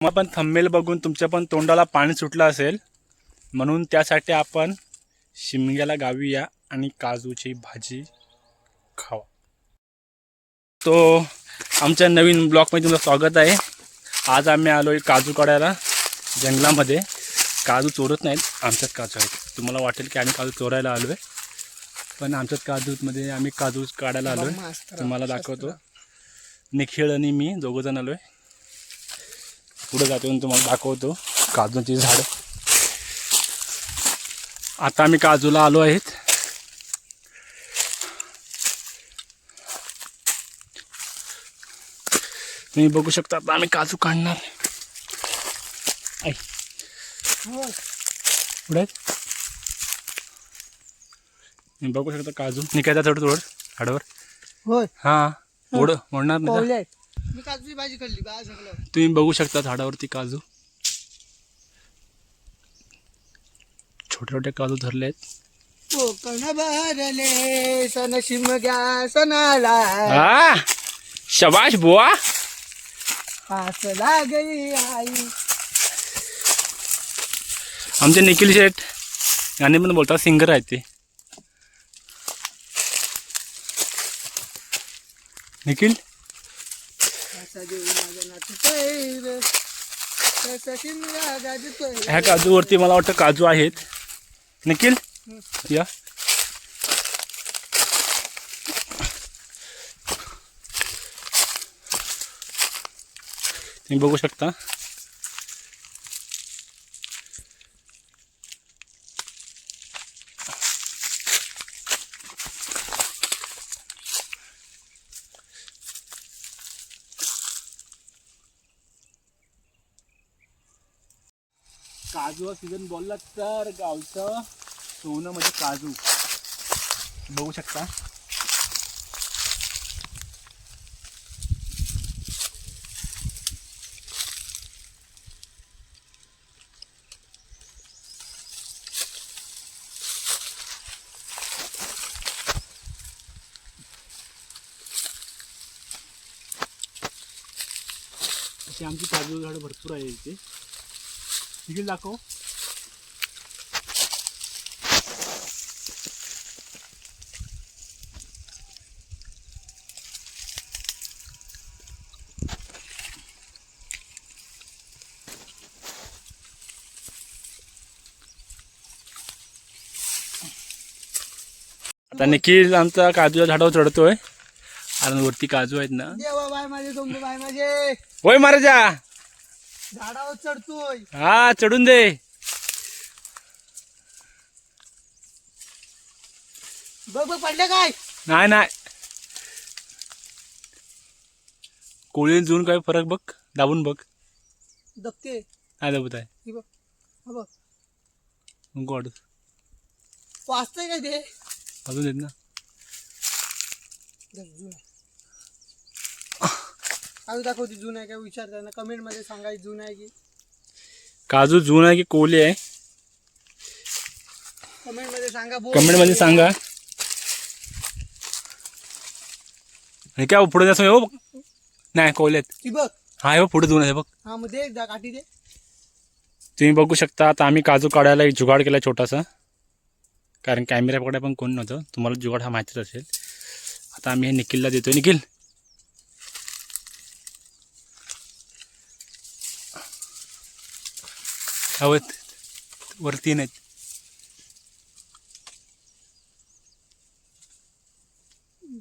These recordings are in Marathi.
मग पण थंबनेल बघून तुमच्या पण तोंडाला पाणी सुटलं असेल, म्हणून त्यासाठी आपण शिमग्याला गावी या आणि काजूची भाजी खावा. तो आमच्या नवीन ब्लॉगमध्ये तुमचं स्वागत आहे. आज आम्ही आलोय काजू काढायला जंगलामध्ये. काजू चोरत नाहीत, आमच्यात काजू आहेत. तुम्हाला वाटेल की आम्ही काजू चोरायला आलोय, पण आमच्यात काजूमध्ये आम्ही काजू काढायला आलोय. तुम्हाला दाखवतो. निखिल आणि मी दोघंजण आलोय. पुढे जातो आणि तुम्हाला दाखवतो काजूची झाडं. आता आम्ही काजूला आलो आहेत. तुम्ही बघू शकता. आता आम्ही काजू काढणार. पुढे तुम्ही बघू शकता काजू निघायचा थोडं थोडं झाडावर. होय हा मोडणार नाही. मी काजूची भाजी खाल्ली बा सगळं. तुम्ही बघू शकता झाडावरती काजू, छोटे छोटे काजू धरले आहेत. कोकण भरले सन शिमग्या सणाला, शबाश बुवा. हास लागली आई. आमचे निखिल शेठ गाणे पण बोलतात, सिंगर आहेत ते. निखिल ह्या काजूवरती मला वाटतं काजू आहेत. निखिल या. तुम्ही बघू शकता. काजू सीझन बोलला तर गावचं सोनं म्हणजे काजू. बघू शकता. अशी आमची काजू झाडं भरपूर आहे इथे. निखिल दाखव. आता निखिल आमचा काजूच्या झाडावर चढतोय आणि वरती काजू आहेत ना. देवा बाय माझे सोंबू बाय माझे होय महाराजा. झाडावर चढतोय. हा चढून दे. बघ बघ पडले काय. नाही नाही, कोळी जुन काय फरक बघ. दाबून बघ. दबते नाही दाबत आहे. ही बघ हा बघ गॉड वाचतंय काय ते. अजून येत ना. काजू दाखवते जून आहे काय विचारताना कमेंट मध्ये सांगायचं जून आहे की. काजू जून आहे की कोळी आहे, कमेंट मध्ये सांगा. कमेंट मध्ये सांगा. आणि काय पुढे जायचं हो. नाही कोळी आहेत. ती बघ. हा हे पुढे जून आहे बघ. हा मग दे एकदा काठी दे. तुम्ही बघू शकता. आता आम्ही काजू काढायला एक जुगाड केला छोटासा, कारण कॅमेरा पकडायला पण कोण नव्हतं. तुम्हाला जुगाड हा माहितीच असेल. आता आम्ही हे निखिलला देतोय. निखिल हवत वरती नाहीत.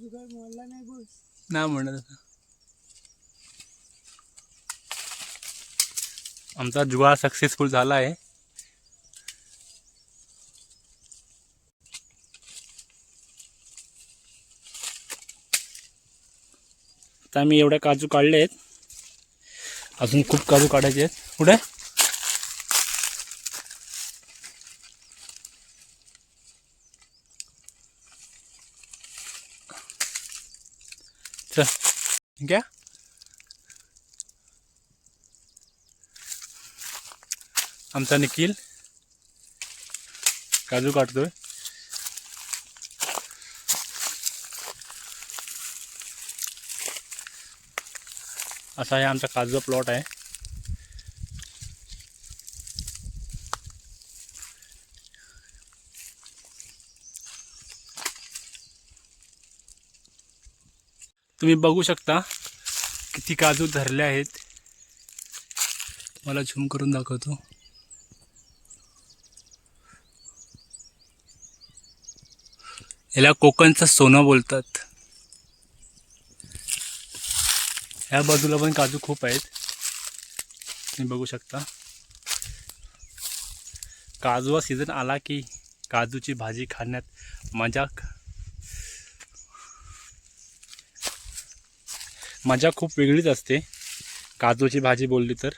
जुगाड मोडला नाही बोल ना म्हणत. आमचा जुगाड सक्सेसफुल झाला आहे. आता आम्ही एवढे काजू काढले आहेत. अजून खूप काजू काढायचे आहेत. पुढे चल घ्या. आमचा निखिल काजू काढतोय. असा आहे आमचा काजूचा प्लॉट आहे. तुम्ही बघू शकता किती काजू धरले आहेत. मला झूम करून दाखवतो. याला कोकणचं सोनं बोलतात. ह्या बाजूला पण काजू खूप आहेत, तुम्ही बघू शकता. काजूचा सीझन आला की काजूची भाजी खाण्यात मजा खूप वेगळीच असते. काजूची भाजी बोलली तर